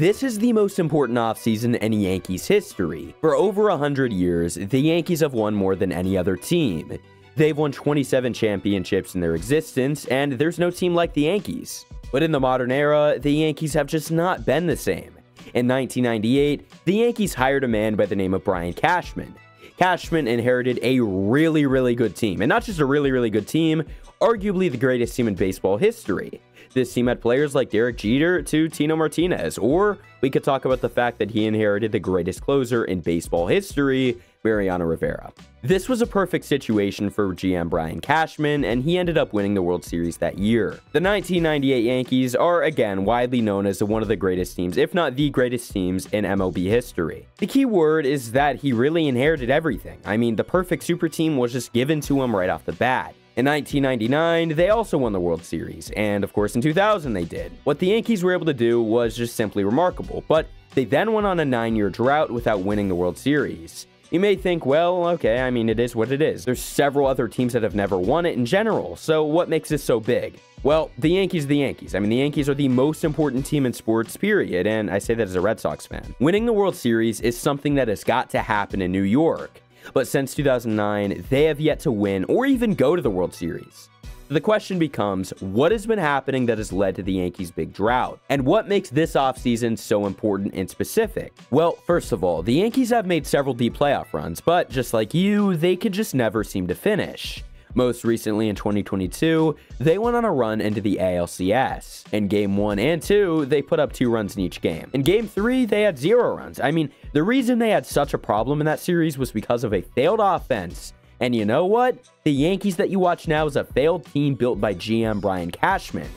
This is the most important offseason in Yankees history. For over 100 years, the Yankees have won more than any other team. They've won 27 championships in their existence, and there's no team like the Yankees. But in the modern era, the Yankees have just not been the same. In 1998, the Yankees hired a man by the name of Brian Cashman. Cashman inherited a really good team, and not just a really good team, arguably the greatest team in baseball history. This team had players like Derek Jeter to Tino Martinez, or we could talk about the fact that he inherited the greatest closer in baseball history, Mariano Rivera. This was a perfect situation for GM Brian Cashman, and he ended up winning the World Series that year. The 1998 Yankees are, again, widely known as one of the greatest teams, if not the greatest teams in MLB history. The key word is that he really inherited everything. I mean, the perfect super team was just given to him right off the bat. In 1999, they also won the World Series, and of course in 2000 they did. What the Yankees were able to do was just simply remarkable, but they then went on a 9-year drought without winning the World Series. You may think, well, okay, I mean, it is what it is. There's several other teams that have never won it in general, so what makes this so big? Well, the Yankees are the Yankees. I mean, the Yankees are the most important team in sports, period, and I say that as a Red Sox fan. Winning the World Series is something that has got to happen in New York. But since 2009, they have yet to win or even go to the World Series. The question becomes, what has been happening that has led to the Yankees' big drought? And what makes this offseason so important in specific? Well, first of all, the Yankees have made several deep playoff runs, but just like you, they could just never seem to finish. Most recently in 2022, they went on a run into the ALCS. In Game 1 and 2, they put up 2 runs in each game. In Game 3, they had 0 runs. I mean, the reason they had such a problem in that series was because of a failed offense. And you know what? The Yankees that you watch now is a failed team built by GM Brian Cashman.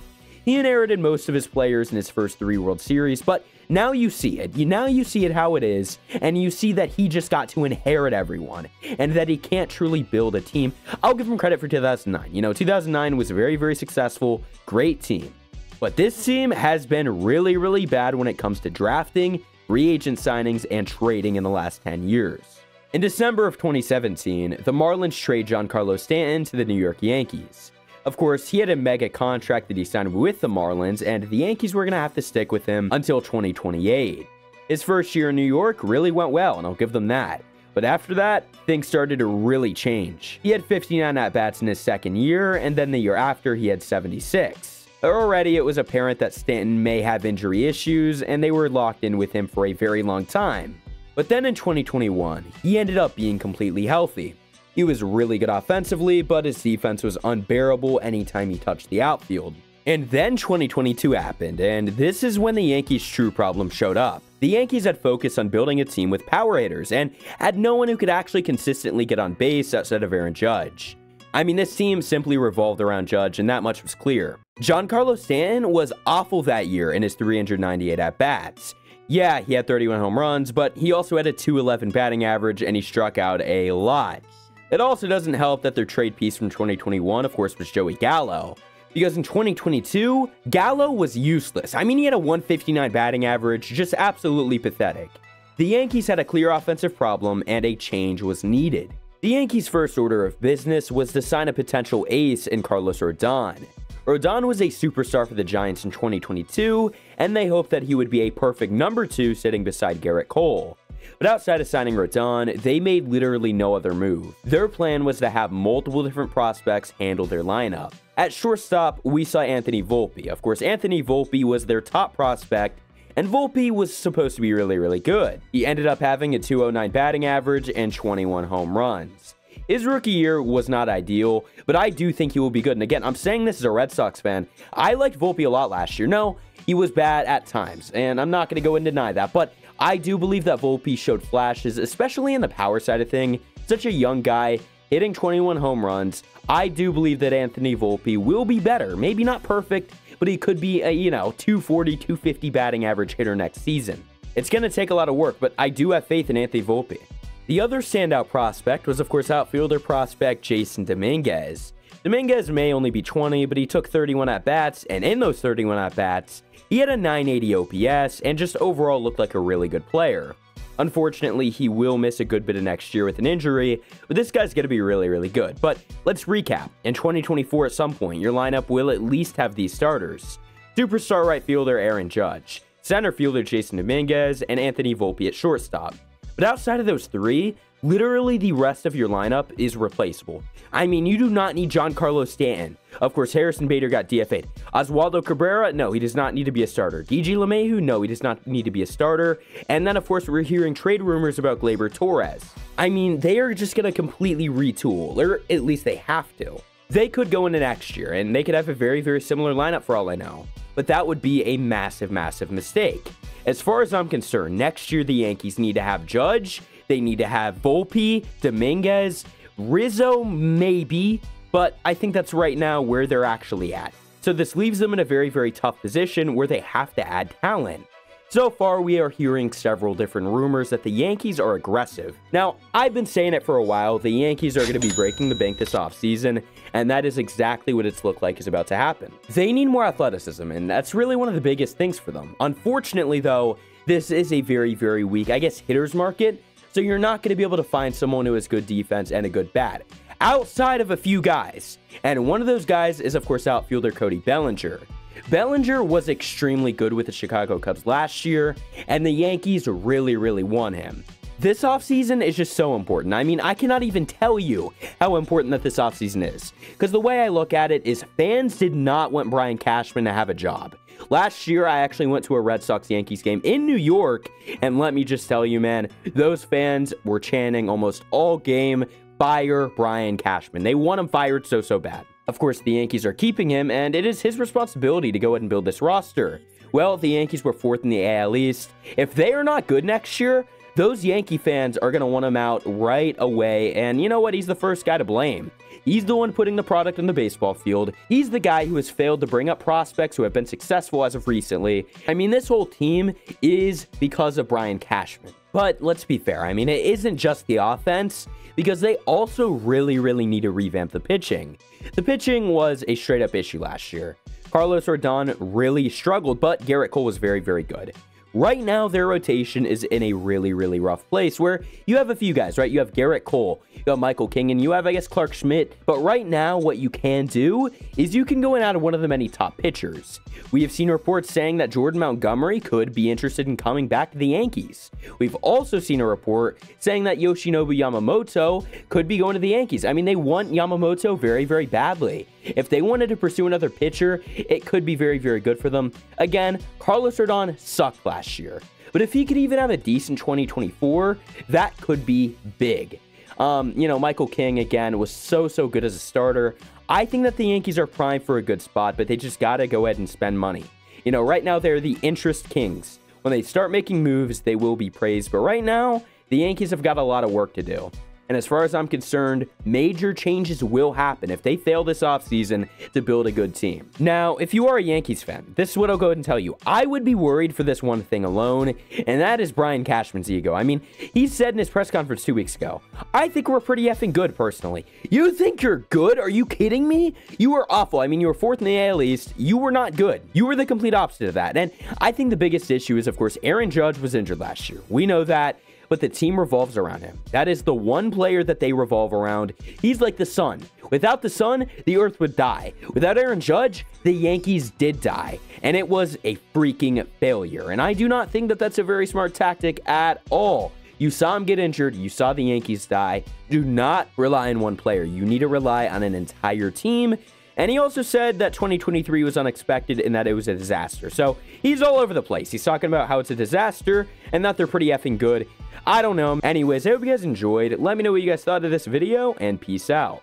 He inherited most of his players in his first 3 World Series, but now you see it. Now you see it how it is, and you see that he just got to inherit everyone, and that he can't truly build a team. I'll give him credit for 2009. You know, 2009 was a very successful, great team. But this team has been really bad when it comes to drafting, free agent signings, and trading in the last 10 years. In December of 2017, the Marlins trade Giancarlo Stanton to the New York Yankees. Of course, he had a mega contract that he signed with the Marlins, and the Yankees were going to have to stick with him until 2028. His first year in New York really went well, and I'll give them that. But after that, things started to really change. He had 59 at-bats in his second year, and then the year after, he had 76. Already, it was apparent that Stanton may have injury issues, and they were locked in with him for a very long time. But then in 2021, he ended up being completely healthy. He was really good offensively, but his defense was unbearable anytime he touched the outfield. And then 2022 happened, and this is when the Yankees' true problem showed up. The Yankees had focused on building a team with power hitters, and had no one who could actually consistently get on base outside of Aaron Judge. I mean, this team simply revolved around Judge, and that much was clear. Giancarlo Stanton was awful that year in his 398 at-bats. Yeah, he had 31 home runs, but he also had a .211 batting average, and he struck out a lot. It also doesn't help that their trade piece from 2021, of course, was Joey Gallo. Because in 2022, Gallo was useless. I mean, he had a .159 batting average, just absolutely pathetic. The Yankees had a clear offensive problem, and a change was needed. The Yankees' first order of business was to sign a potential ace in Carlos Rodon. Rodon was a superstar for the Giants in 2022, and they hoped that he would be a perfect number 2 sitting beside Garrett Cole. But outside of signing Rodon, they made literally no other move. Their plan was to have multiple different prospects handle their lineup. At shortstop, we saw Anthony Volpe. Of course, Anthony Volpe was their top prospect, and Volpe was supposed to be really good. He ended up having a .209 batting average and 21 home runs. His rookie year was not ideal, but I do think he will be good. And again, I'm saying this as a Red Sox fan. I liked Volpe a lot last year. No, he was bad at times, and I'm not going to go and deny that, but I do believe that Volpe showed flashes, especially in the power side of thing. Such a young guy, hitting 21 home runs. I do believe that Anthony Volpe will be better. Maybe not perfect, but he could be a, 240, 250 batting average hitter next season. It's going to take a lot of work, but I do have faith in Anthony Volpe. The other standout prospect was, of course, outfielder prospect Jason Dominguez. Dominguez may only be 20, but he took 31 at-bats, and in those 31 at-bats, he had a .980 OPS and just overall looked like a really good player. Unfortunately, he will miss a good bit of next year with an injury, but this guy's going to be really good. But let's recap. In 2024, at some point, your lineup will at least have these starters. Superstar right fielder Aaron Judge, center fielder Jason Dominguez, and Anthony Volpe at shortstop. But outside of those three, literally the rest of your lineup is replaceable. I mean, you do not need Giancarlo Stanton. Of course, Harrison Bader got DFA'd. Oswaldo Cabrera, no, he does not need to be a starter. DJ LeMahieu, no, he does not need to be a starter. And then, of course, we're hearing trade rumors about Gleyber Torres. I mean, they are just going to completely retool, or at least they have to. They could go into next year, and they could have a very, very similar lineup for all I know. But that would be a massive, massive mistake. As far as I'm concerned, next year the Yankees need to have Judge, they need to have Volpe, Dominguez, Rizzo maybe, but I think that's right now where they're actually at. So this leaves them in a very, very tough position where they have to add talent. So far, we are hearing several different rumors that the Yankees are aggressive. Now, I've been saying it for a while, the Yankees are going to be breaking the bank this offseason, and that is exactly what it's looked like is about to happen. They need more athleticism, and that's really one of the biggest things for them. Unfortunately, though, this is a very, very weak, I guess, hitter's market, so you're not going to be able to find someone who has good defense and a good bat, outside of a few guys. And one of those guys is, of course, outfielder Cody Bellinger. Bellinger was extremely good with the Chicago Cubs last year, and the Yankees really, really won him. This offseason is just so important. I mean, I cannot even tell you how important that this offseason is, because the way I look at it is fans did not want Brian Cashman to have a job. Last year, I actually went to a Red Sox-Yankees game in New York, and let me just tell you, man, those fans were chanting almost all game, "Fire Brian Cashman." They want him fired so bad. Of course, the Yankees are keeping him, and it is his responsibility to go ahead and build this roster. Well, the Yankees were 4th in the AL East. If they are not good next year, those Yankee fans are going to want him out right away, and you know what? He's the first guy to blame. He's the one putting the product on the baseball field. He's the guy who has failed to bring up prospects who have been successful as of recently. I mean, this whole team is because of Brian Cashman. But let's be fair. I mean, it isn't just the offense, because they also really, really need to revamp the pitching. The pitching was a straight-up issue last year. Carlos Rodon really struggled, but Garrett Cole was very, very good. Right now, their rotation is in a really, really rough place where you have a few guys, right? You have Garrett Cole, you have Michael King, and you have, I guess, Clark Schmidt. But right now, what you can do is you can go in out of one of the many top pitchers. We have seen reports saying that Jordan Montgomery could be interested in coming back to the Yankees. We've also seen a report saying that Yoshinobu Yamamoto could be going to the Yankees. I mean, they want Yamamoto very, very badly. If they wanted to pursue another pitcher, it could be very, very good for them. Again, Carlos Rodon sucked last year, but if he could even have a decent 2024, that could be big. You know, Michael King, again, was so good as a starter. I think that the Yankees are primed for a good spot, but they just got to go ahead and spend money. You know, right now, they're the interest kings. When they start making moves, they will be praised, but right now, the Yankees have got a lot of work to do. And as far as I'm concerned, major changes will happen if they fail this offseason to build a good team. Now, if you are a Yankees fan, this is what I'll go ahead and tell you. I would be worried for this one thing alone, and that is Brian Cashman's ego. I mean, he said in his press conference 2 weeks ago, "I think we're pretty effing good, personally." You think you're good? Are you kidding me? You were awful. I mean, you were 4th in the AL East. You were not good. You were the complete opposite of that. And I think the biggest issue is, of course, Aaron Judge was injured last year. We know that. But the team revolves around him. That is the one player that they revolve around. He's like the sun. Without the sun, the earth would die. Without Aaron Judge, the Yankees did die. And it was a freaking failure. And I do not think that that's a very smart tactic at all. You saw him get injured. You saw the Yankees die. Do not rely on one player. You need to rely on an entire team. And he also said that 2023 was unexpected and that it was a disaster. So he's all over the place. He's talking about how it's a disaster and that they're pretty effing good. I don't know. Anyways, I hope you guys enjoyed. Let me know what you guys thought of this video, and peace out.